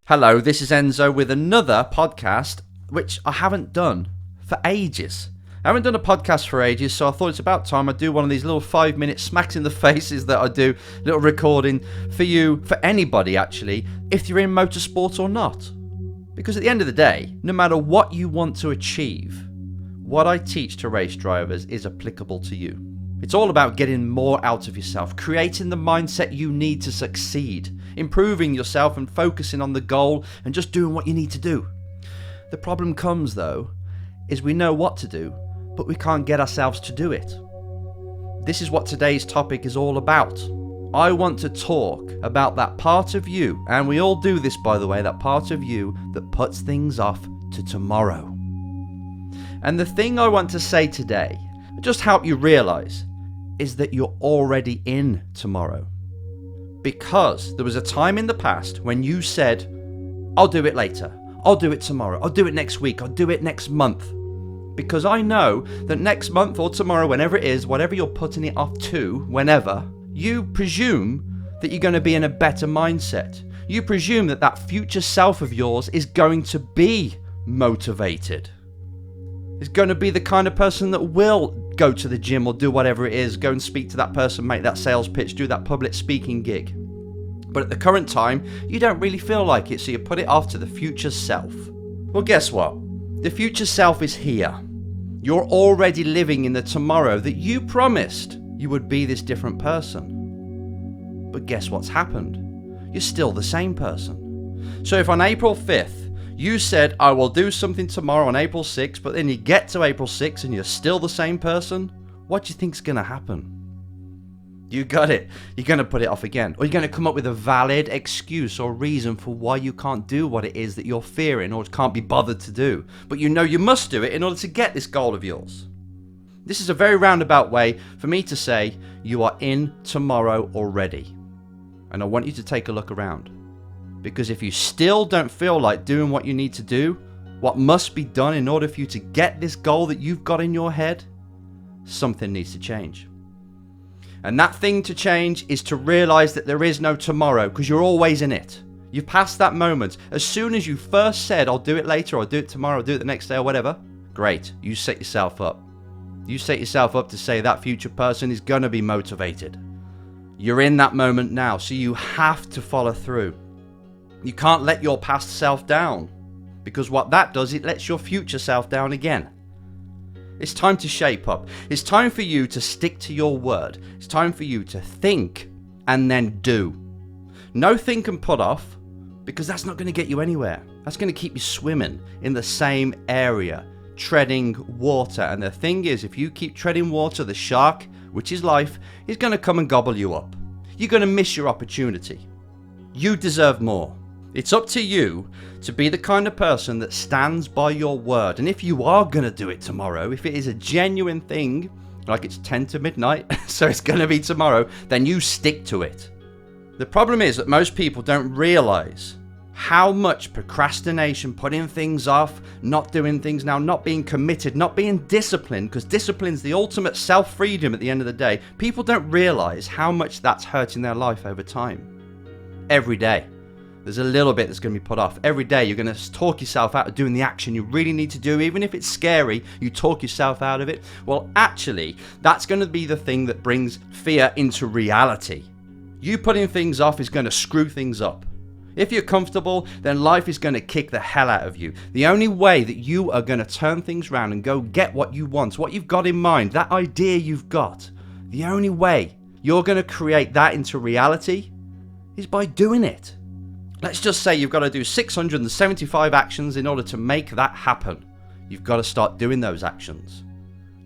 Hello, this is Enzo with another podcast, which I haven't done for ages. I haven't done a podcast for ages, so I thought it's about time I do one of these little 5-minute smacks in the faces that I do, little recording for you, for anybody actually, if you're in motorsport or not. Because at the end of the day, no matter what you want to achieve, what I teach to race drivers is applicable to you. It's all about getting more out of yourself, creating the mindset you need to succeed, improving yourself and focusing on the goal and just doing what you need to do. The problem comes though, is we know what to do, but we can't get ourselves to do it. This is what today's topic is all about. I want to talk about that part of you, and we all do this by the way, that part of you that puts things off to tomorrow. And the thing I want to say today, just help you realize, is that you're already in tomorrow. Because there was a time in the past when you said, I'll do it later, I'll do it tomorrow, I'll do it next week, I'll do it next month. Because I know that next month or tomorrow, whenever it is, whatever you're putting it off to, whenever, you presume that you're going to be in a better mindset. You presume that that future self of yours is going to be motivated. Is going to be the kind of person that will go to the gym or do whatever it is, go and speak to that person, make that sales pitch, do that public speaking gig. But at the current time, you don't really feel like it, so you put it off to the future self. Well, guess what? The future self is here. You're already living in the tomorrow that you promised you would be this different person. But guess what's happened? You're still the same person. So if on April 5th, you said, I will do something tomorrow on April 6th, but then you get to April 6th and you're still the same person, what do you think's going to happen? You got it. You're going to put it off again. Or you're going to come up with a valid excuse or reason for why you can't do what it is that you're fearing or can't be bothered to do. But you know you must do it in order to get this goal of yours. This is a very roundabout way for me to say you are in tomorrow already. And I want you to take a look around. Because if you still don't feel like doing what you need to do, what must be done in order for you to get this goal that you've got in your head, something needs to change. And that thing to change is to realize that there is no tomorrow, because you're always in it. You've passed that moment. As soon as you first said, I'll do it later, or I'll do it tomorrow, I'll do it the next day, or whatever, great, you set yourself up. You set yourself up to say that future person is going to be motivated. You're in that moment now, so you have to follow through. You can't let your past self down, because what that does, it lets your future self down again. It's time to shape up. It's time for you to stick to your word. It's time for you to think and then do. No think and put off, because that's not going to get you anywhere. That's going to keep you swimming in the same area, treading water. And the thing is, if you keep treading water, the shark, which is life, is going to come and gobble you up. You're going to miss your opportunity. You deserve more. It's up to you to be the kind of person that stands by your word. And if you are going to do it tomorrow, if it is a genuine thing, like it's 10 to midnight, so it's going to be tomorrow, then you stick to it. The problem is that most people don't realize how much procrastination, putting things off, not doing things now, not being committed, not being disciplined, because discipline's the ultimate self-freedom at the end of the day. People don't realize how much that's hurting their life over time. Every day. There's a little bit that's going to be put off. Every day you're going to talk yourself out of doing the action you really need to do. Even if it's scary, you talk yourself out of it. Well, actually, that's going to be the thing that brings fear into reality. You putting things off is going to screw things up. If you're comfortable, then life is going to kick the hell out of you. The only way that you are going to turn things around and go get what you want, what you've got in mind, that idea you've got, the only way you're going to create that into reality is by doing it. Let's just say you've got to do 675 actions in order to make that happen. You've got to start doing those actions.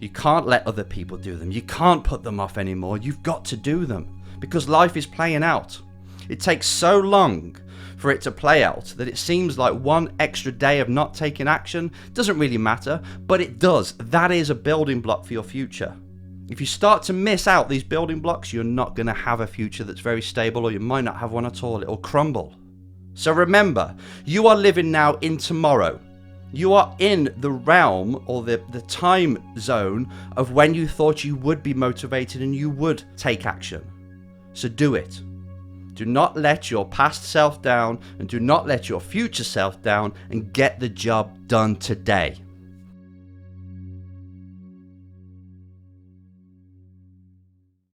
You can't let other people do them. You can't put them off anymore. You've got to do them because life is playing out. It takes so long for it to play out that it seems like one extra day of not taking action doesn't really matter, but it does. That is a building block for your future. If you start to miss out these building blocks, you're not going to have a future that's very stable, or you might not have one at all. It'll crumble. So remember, you are living now in tomorrow. You are in the realm or the time zone of when you thought you would be motivated and you would take action. So do it. Do not let your past self down, and do not let your future self down, and get the job done today.